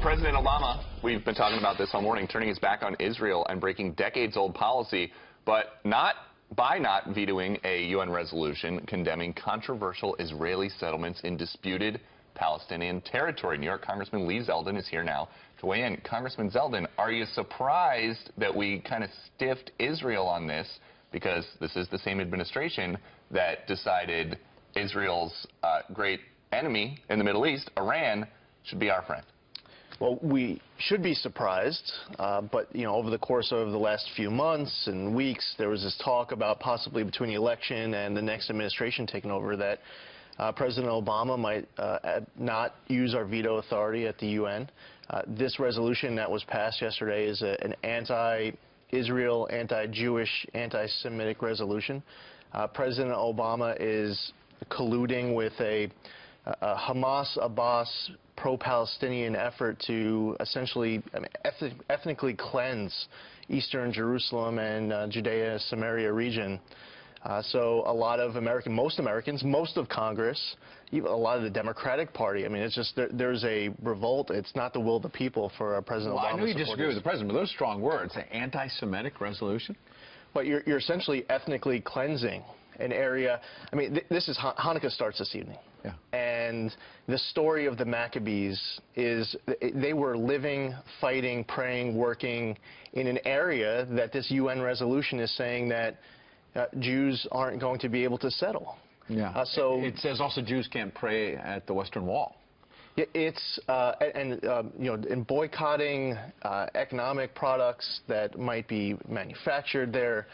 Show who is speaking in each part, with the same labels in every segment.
Speaker 1: President Obama, we've been talking about this all morning, turning his back on Israel and breaking decades-old policy, but not vetoing a UN resolution condemning controversial Israeli settlements in disputed Palestinian territory. New York Congressman Lee Zeldin is here now to weigh in. Congressman Zeldin, are you surprised that we kind of stiffed Israel on this, because this is the same administration that decided Israel's great enemy in the Middle East, Iran, should be our friend?
Speaker 2: Well, we should be surprised, but, you know, over the course of the last few months and weeks, there was this talk about possibly between the election and the next administration taking over that President Obama might not use our veto authority at the UN. This resolution that was passed yesterday is an anti-Israel, anti-Jewish, anti-Semitic resolution. President Obama is colluding with a Hamas-Abbas pro-Palestinian effort to essentially ethnically cleanse eastern Jerusalem and Judea-Samaria region. So a lot of most Americans, most of Congress, even a lot of the Democratic Party, I mean, it's just there's a revolt. It's not the will of the people for President Obama.
Speaker 3: I know you disagree with the president, but those strong words, an anti-Semitic resolution?
Speaker 2: But you're essentially ethnically cleansing an area. I mean, this is Hanukkah starts this evening.
Speaker 3: Yeah.
Speaker 2: And the story of the Maccabees is they were living, fighting, praying, working in an area that this UN resolution is saying that Jews aren't going to be able to settle.
Speaker 3: Yeah. So it says also Jews can't pray at the Western Wall.
Speaker 2: It's in boycotting economic products that might be manufactured there.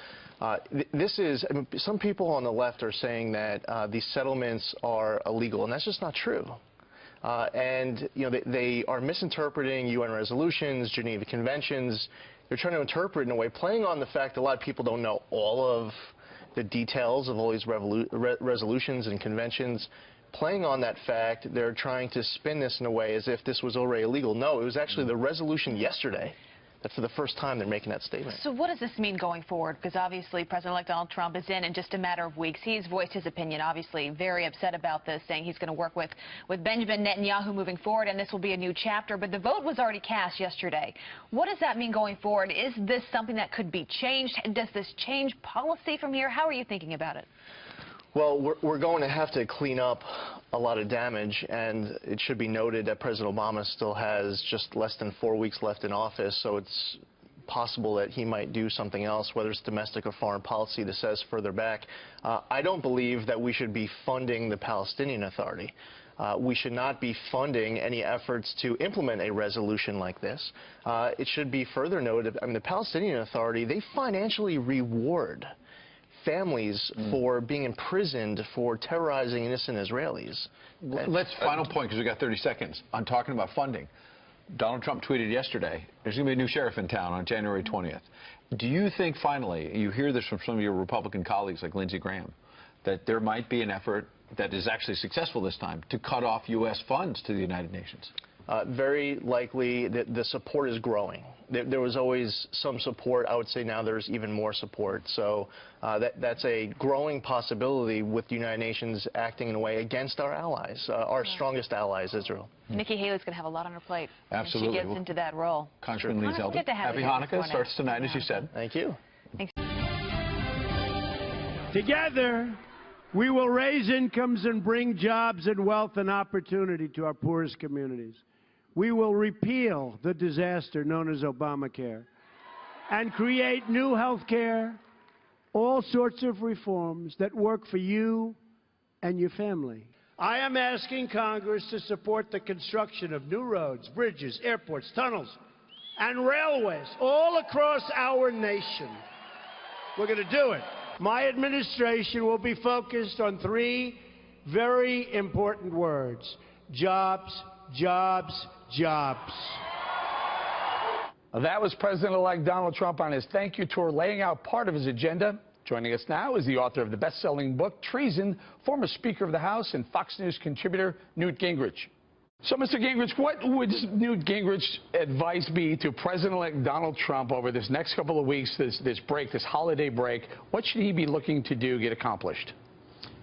Speaker 2: This is, I mean, some people on the left are saying that these settlements are illegal, and that's just not true. And you know, they are misinterpreting UN resolutions, Geneva Conventions. They're trying to interpret in a way, playing on the fact that a lot of people don't know all of the details of all these resolutions and conventions. Playing on that fact, they're trying to spin this in a way as if this was already illegal. No, it was actually the resolution yesterday that for the first time they're making that statement.
Speaker 4: So what does this mean going forward? Because obviously President-elect Donald Trump is in just a matter of weeks. He's voiced his opinion, obviously very upset about this, saying he's going to work with Benjamin Netanyahu moving forward, and this will be a new chapter. But the vote was already cast yesterday. What does that mean going forward? Is this something that could be changed? Does this change policy from here? How are you thinking about it?
Speaker 2: Well, we're going to have to clean up a lot of damage, and it should be noted that President Obama still has just less than 4 weeks left in office, so it's possible that he might do something else, whether it's domestic or foreign policy, that says further back. I don't believe that we should be funding the Palestinian Authority. We should not be funding any efforts to implement a resolution like this. It should be further noted, I mean, the Palestinian Authority, they financially reward families for being imprisoned for terrorizing innocent Israelis.
Speaker 3: Let's final point, because we've got 30 seconds on talking about funding. Donald Trump tweeted yesterday, there's going to be a new sheriff in town on January 20th. Do you think finally, you hear this from some of your Republican colleagues like Lindsey Graham, that there might be an effort that is actually successful this time to cut off U.S. funds to the United Nations?
Speaker 2: Very likely that the support is growing. There was always some support. I would say now there's even more support. So that's a growing possibility with the United Nations acting in a way against our allies, our strongest allies, Israel.
Speaker 4: Nikki Haley's going to have a lot on her plate.
Speaker 3: Absolutely.
Speaker 4: When she gets into that role.
Speaker 3: Congressman Lee Zeldin, happy Hanukkah. Starts tonight, as you said.
Speaker 2: Thank you.
Speaker 4: Thanks.
Speaker 5: Together, we will raise incomes and bring jobs and wealth and opportunity to our poorest communities. We will repeal the disaster known as Obamacare and create new health care, all sorts of reforms that work for you and your family. I am asking Congress to support the construction of new roads, bridges, airports, tunnels, and railways all across our nation. We're going to do it. My administration will be focused on 3 very important words: jobs, jobs, jobs.
Speaker 6: That was President-elect Donald Trump on his thank you tour, laying out part of his agenda. Joining us now is the author of the best-selling book, Treason, former Speaker of the House and Fox News contributor, Newt Gingrich. So, Mr. Gingrich, what would Newt Gingrich's advice be to President-elect Donald Trump over this next couple of weeks, this break, this holiday break? What should he be looking to do, get accomplished?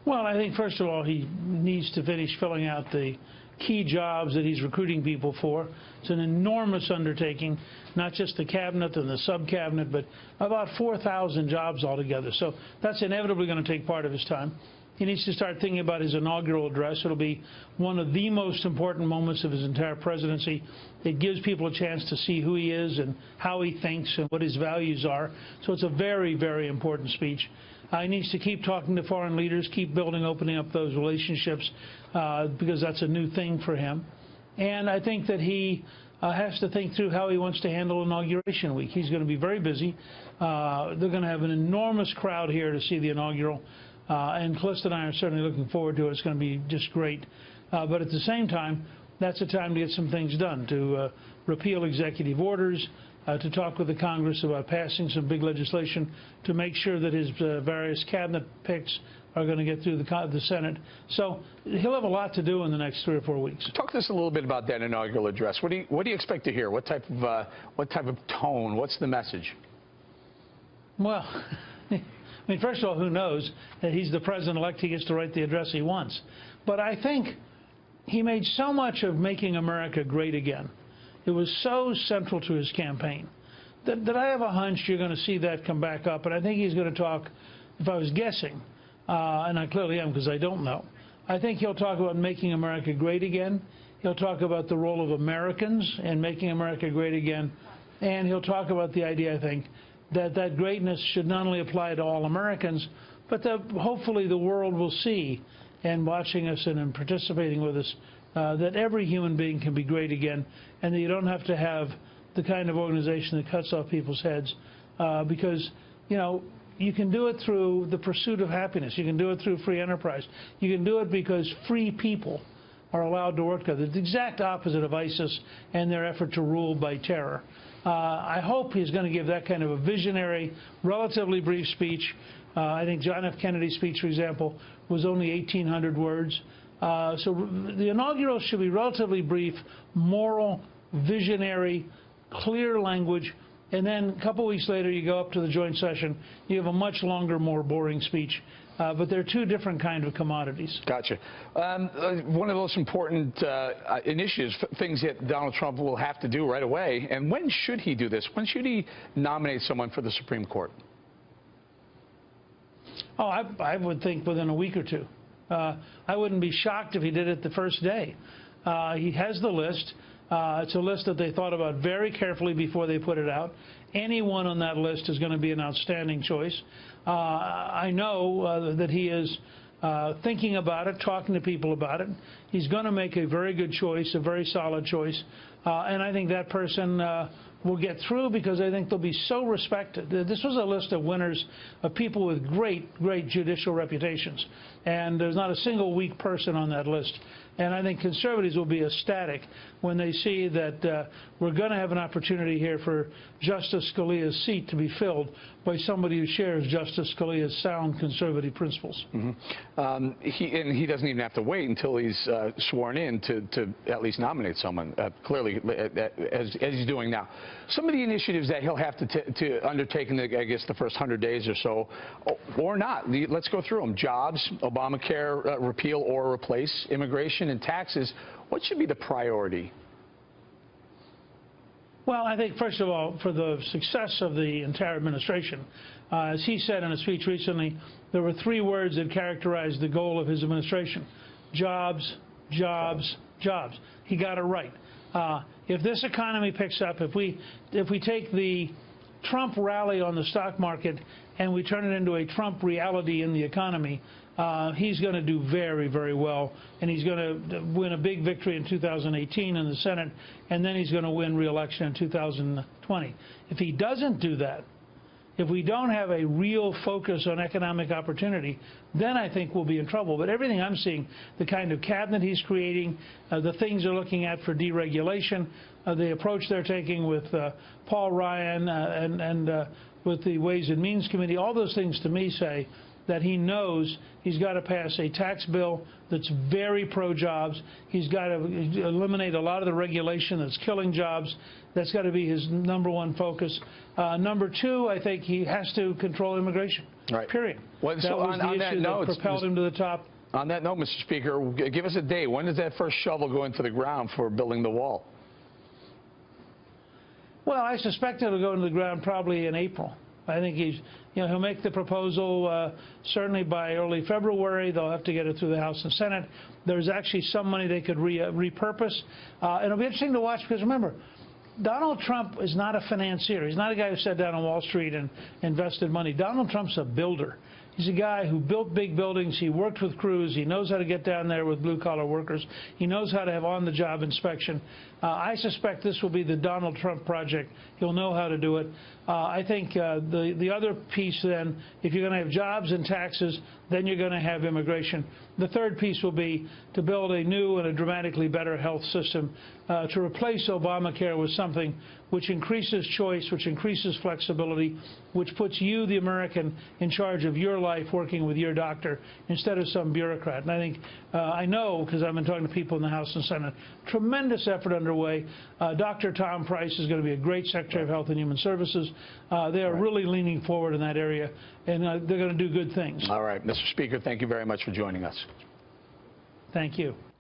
Speaker 7: Well, I think, first of all, he needs to finish filling out the key jobs that he's recruiting people for. It's an enormous undertaking, not just the cabinet and the sub-cabinet, but about 4,000 jobs altogether. So that's inevitably going to take part of his time. He needs to start thinking about his inaugural address. It'll be one of the most important moments of his entire presidency. It gives people a chance to see who he is and how he thinks and what his values are. So it's a very, very important speech. He needs to keep talking to foreign leaders, keep opening up those relationships, because that's a new thing for him. And I think that he has to think through how he wants to handle Inauguration Week. He's going to be very busy. They're going to have an enormous crowd here to see the inaugural. And Callista and I are certainly looking forward to it. It's going to be just great. But at the same time, that's a time to get some things done, to repeal executive orders, to talk with the Congress about passing some big legislation, to make sure that his various cabinet picks are going to get through the Senate. So he'll have a lot to do in the next 3 or 4 weeks.
Speaker 6: Talk to us a little bit about that inaugural address. What do you expect to hear? What type of tone? What's the message?
Speaker 7: Well, I mean, first of all, who knows that he's the president-elect? He gets to write the address he wants. But I think he made so much of making America great again. It was so central to his campaign that I have a hunch you're going to see that come back up. And I think he's going to talk, if I was guessing, and I clearly am because I don't know, I think he'll talk about making America great again. He'll talk about the role of Americans in making America great again. And he'll talk about the idea, I think, that greatness should not only apply to all Americans, but that hopefully the world will see, and watching us and participating with us, that every human being can be great again, and that you don't have to have the kind of organization that cuts off people's heads, because, you know, you can do it through the pursuit of happiness. You can do it through free enterprise. You can do it because free people are allowed to work together. The exact opposite of ISIS and their effort to rule by terror. I hope he's going to give that kind of a visionary, relatively brief speech. I think John F. Kennedy's speech, for example, was only 1,800 words. So the inaugural should be relatively brief, moral, visionary, clear language. And then a couple weeks later, you go up to the joint session. You have a much longer, more boring speech. But they're two different kinds of commodities.
Speaker 6: Gotcha. One of the most important initiatives, things that Donald Trump will have to do right away. And when should he do this? When should he nominate someone for the Supreme Court?
Speaker 7: Oh, I would think within a week or two. I wouldn't be shocked if he did it the first day. He has the list. It's a list that they thought about very carefully before they put it out. Anyone on that list is going to be an outstanding choice. I know that he is thinking about it, talking to people about it. He's going to make a very good choice, a very solid choice. And I think that person will get through because I think they'll be so respected. This was a list of winners of people with great, great judicial reputations. And there's not a single weak person on that list. And I think conservatives will be ecstatic when they see that we're going to have an opportunity here for Justice Scalia's seat to be filled by somebody who shares Justice Scalia's sound conservative principles.
Speaker 6: Mm-hmm. He doesn't even have to wait until he's sworn in to at least nominate someone, clearly, as he's doing now. Some of the initiatives that he'll have to undertake in, I guess, the first 100 days or so, or not. Let's go through them. Jobs, Obamacare, repeal or replace, immigration, and taxes. What should be the priority?
Speaker 7: Well, I think, first of all, for the success of the entire administration, as he said in a speech recently, there were 3 words that characterized the goal of his administration: jobs, jobs, jobs. He got it right. If this economy picks up, if we take the Trump rally on the stock market and we turn it into a Trump reality in the economy, he's going to do very, very well, and he's going to win a big victory in 2018 in the Senate, and then he's going to win re-election in 2020. If he doesn't do that, if we don't have a real focus on economic opportunity, then I think we'll be in trouble. But everything I'm seeing, the kind of cabinet he's creating, the things they're looking at for deregulation, the approach they're taking with Paul Ryan and with the Ways and Means Committee, all those things to me say that he knows he's got to pass a tax bill that's very pro-jobs. He's got to eliminate a lot of the regulation that's killing jobs. That's got to be his #1 focus. Number 2, I think he has to control immigration.
Speaker 6: Right.
Speaker 7: Period.
Speaker 6: Well,
Speaker 7: that
Speaker 6: so
Speaker 7: was the issue that propelled him to the top.
Speaker 6: On that note, Mr. Speaker, give us a date. When does that first shovel go into the ground for building the wall?
Speaker 7: Well, I suspect it'll go into the ground probably in April. I think he'll make the proposal certainly by early February. They'll have to get it through the House and Senate. There's actually some money they could repurpose. And it'll be interesting to watch because, remember, Donald Trump is not a financier. He's not a guy who sat down on Wall Street and invested money. Donald Trump's a builder. He's a guy who built big buildings. He worked with crews. He knows how to get down there with blue-collar workers. He knows how to have on-the-job inspection. I suspect this will be the Donald Trump project. He'll know how to do it. I think the other piece then, if you're going to have jobs and taxes, then you're going to have immigration. The third piece will be to build a new and a dramatically better health system to replace Obamacare with something which increases choice, which increases flexibility, which puts you, the American, in charge of your life, working with your doctor, instead of some bureaucrat. And I think, I know, because I've been talking to people in the House and Senate, tremendous effort underway. Dr. Tom Price is going to be a great Secretary of Health and Human Services. They are really leaning forward in that area, and they're going to do good things.
Speaker 6: All right, Mr. Speaker, thank you very much for joining us.
Speaker 7: Thank you.